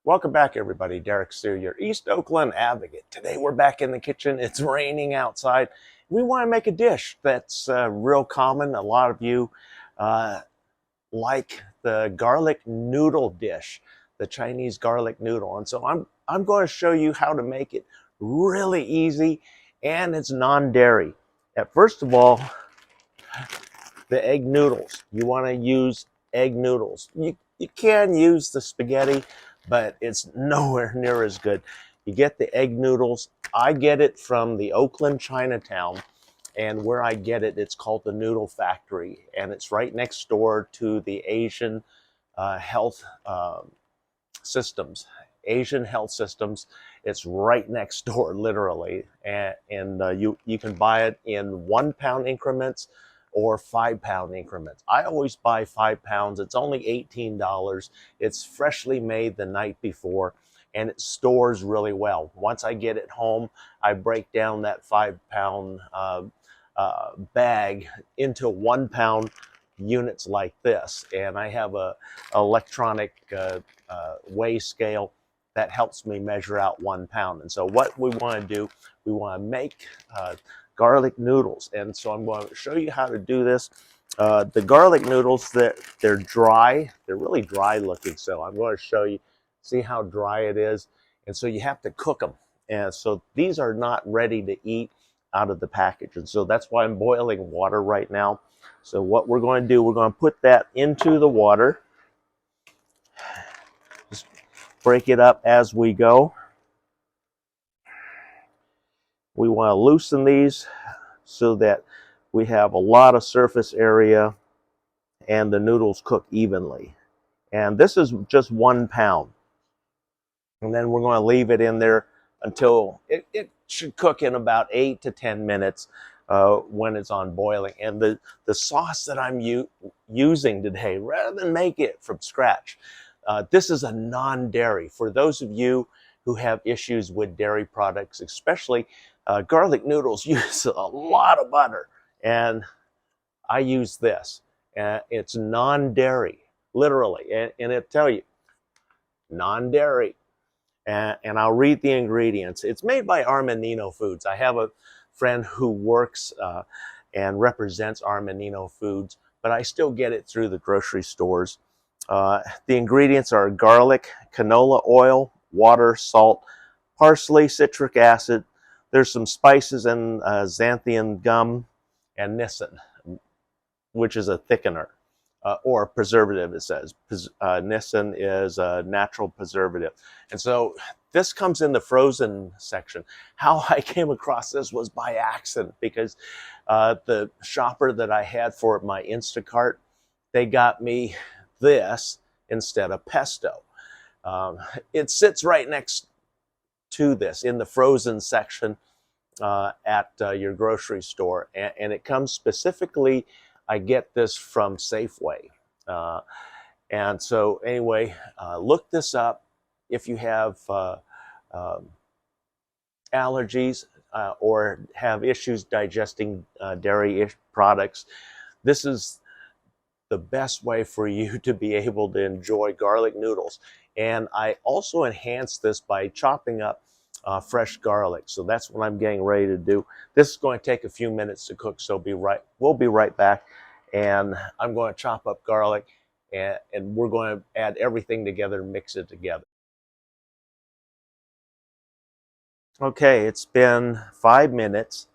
Welcome back, everybody. Derrick Soo, your East Oakland advocate. Today we're back in the kitchen. It's raining outside. We want to make a dish that's real common. A lot of you uh, like the garlic noodle dish, the Chinese garlic noodle. And so I'm going to show you how to make it really easy, and it's non-dairy. First of all, the egg noodles. You want to use egg noodles. You can use the spaghetti, but it's nowhere near as good. You get the egg noodles. I get it from the Oakland Chinatown, and where I get it, it's called the Noodle Factory, and it's right next door to the Asian health systems. Asian health systems. It's right next door, literally, and you can buy it in 1 pound increments or 5 pound increments. I always buy 5 pounds. It's only $18. It's freshly made the night before, and it stores really well. Once I get it home, I break down that 5 pound bag into 1 pound units like this, and I have a electronic weigh scale that helps me measure out 1 pound. And so what we want to do, we want to make garlic noodles. And so I'm going to show you how to do this. The garlic noodles, they're dry. They're really dry looking. So I'm going to show you, see how dry it is. And so you have to cook them. And so these are not ready to eat out of the package. And so that's why I'm boiling water right now. So what we're going to do, we're going to put that into the water. Just break it up as we go. We want to loosen these so that we have a lot of surface area and the noodles cook evenly. And this is just 1 pound. And then we're going to leave it in there until it should cook in about 8 to 10 minutes when it's on boiling. And the sauce that I'm using today, rather than make it from scratch, this is a non-dairy. For those of you who have issues with dairy products, especially garlic noodles use a lot of butter, and I use this. It's non-dairy, literally, and it'll tell you, non-dairy. And I'll read the ingredients. It's made by Armanino Foods. I have a friend who works and represents Armanino Foods, but I still get it through the grocery stores. The ingredients are garlic, canola oil, water, salt, parsley, citric acid. There's some spices and xanthan gum and niacin, which is a thickener or preservative, it says. Niacin is a natural preservative. And so this comes in the frozen section. How I came across this was by accident, because the shopper that I had for my Instacart, they got me this instead of pesto. It sits right next to this in the frozen section at your grocery store, and it comes specifically, I get this from Safeway. And so anyway, look this up if you have allergies or have issues digesting dairy products. This is the best way for you to be able to enjoy garlic noodles. And I also enhance this by chopping up fresh garlic. So that's what I'm getting ready to do. This is going to take a few minutes to cook, so we'll be right back. And I'm going to chop up garlic, and we're going to add everything together and mix it together. Okay, it's been 5 minutes,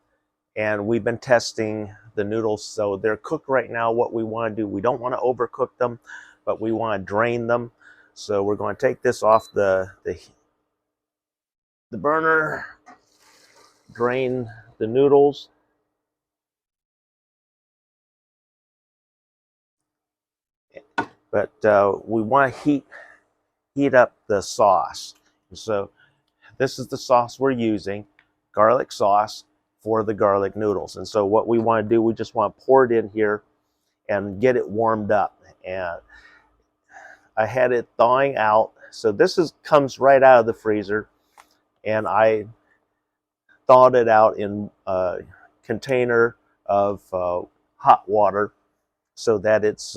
and we've been testing the noodles. So they're cooked right now. What we want to do, we don't want to overcook them, but we want to drain them. So we're going to take this off the burner, drain the noodles. But we want to heat up the sauce. So this is the sauce we're using, garlic sauce for the garlic noodles. And so what we want to do, we just want to pour it in here and get it warmed up. And I had it thawing out. So this comes right out of the freezer, and I thawed it out in a container of hot water so that it's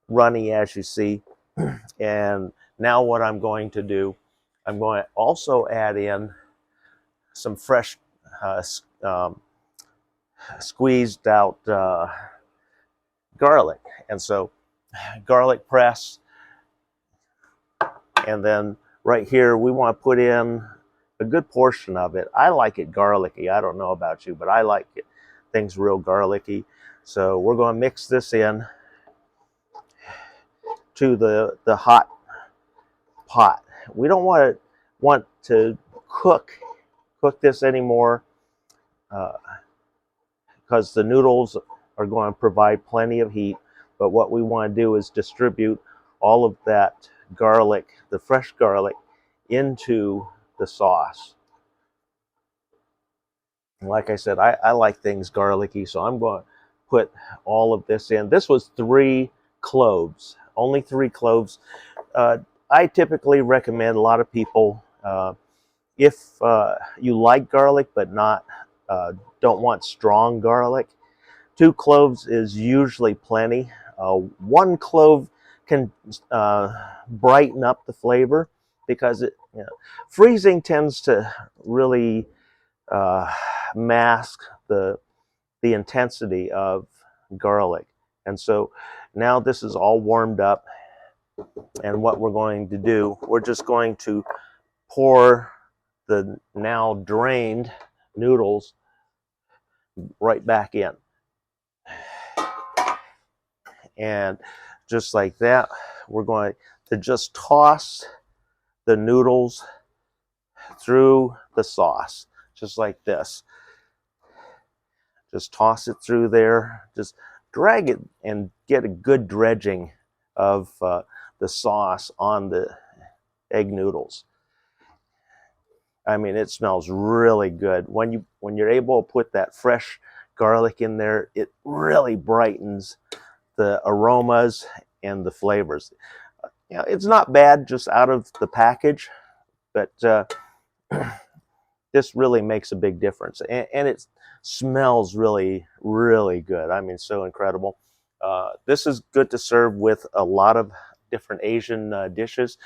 runny, as you see. And Now what I'm going to do, I'm going to also add in some fresh squeezed out garlic. And so garlic press, and then right here we want to put in a good portion of it. I like it garlicky. I don't know about you, but I like it, things real garlicky. So we're going to mix this in to the hot pot. We don't want to cook this anymore, because the noodles are going to provide plenty of heat. But what we want to do is distribute all of that garlic, the fresh garlic, into the sauce. And like I said, I like things garlicky, so I'm going to put all of this in. This was 3 cloves, only 3 cloves. I typically recommend, a lot of people, if you like garlic but don't want strong garlic, 2 cloves is usually plenty. 1 clove can brighten up the flavor, because freezing tends to really mask the intensity of garlic. And so now this is all warmed up, and what we're going to do, we're just going to pour the now drained noodles right back in. And just like that, we're going to just toss the noodles through the sauce, just like this. Just toss it through there. Just drag it and get a good dredging of the sauce on the egg noodles. I mean, it smells really good. When you're able to put that fresh garlic in there, it really brightens the aromas and the flavors. It's not bad just out of the package, but this really makes a big difference, and it smells really, really good. I mean, so incredible. This is good to serve with a lot of different Asian dishes.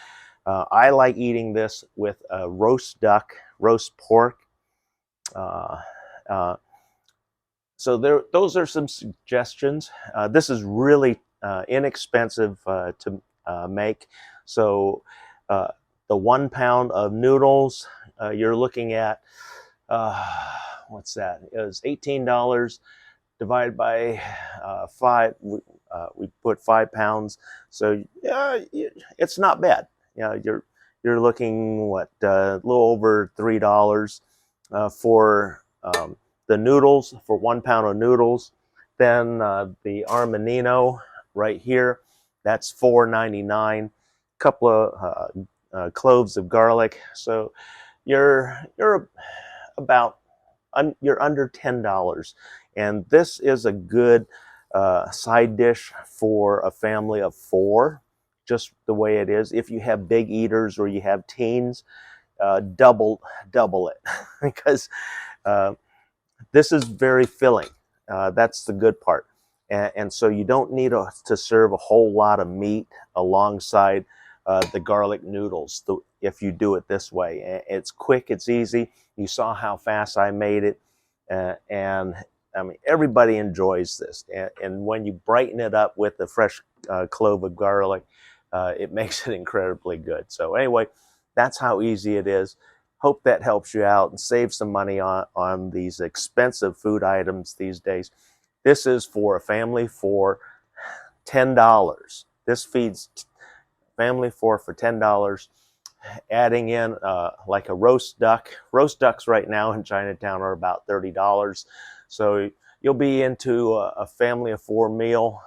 I like eating this with roast duck, roast pork. So those are some suggestions. This is really inexpensive to make. So the 1 pound of noodles, you're looking at, what's that? It was $18 divided by 5. We put 5 pounds, so it's not bad. You're looking what, a little over $3 for the noodles, for 1 pound of noodles. Then the armanino right here, that's $4.99. Couple of cloves of garlic, so you're about you're under $10, and this is a good side dish for a family of 4, just the way it is. If you have big eaters or you have teens, double it because this is very filling. That's the good part. And so you don't need to serve a whole lot of meat alongside the garlic noodles if you do it this way. It's quick, it's easy. You saw how fast I made it. And I mean, everybody enjoys this. And when you brighten it up with the fresh clove of garlic, it makes it incredibly good. So anyway, that's how easy it is. Hope that helps you out and save some money on these expensive food items these days. This is for a family for $10. This feeds family for $10. Adding in like a roast duck. Roast ducks right now in Chinatown are about $30. So you'll be into a family of 4 meal,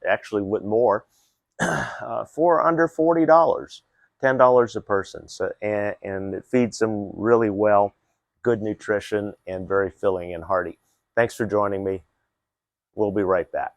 actually with more, for under $40. $10 a person. So and it feeds them really well, good nutrition, and very filling and hearty. Thanks for joining me. We'll be right back.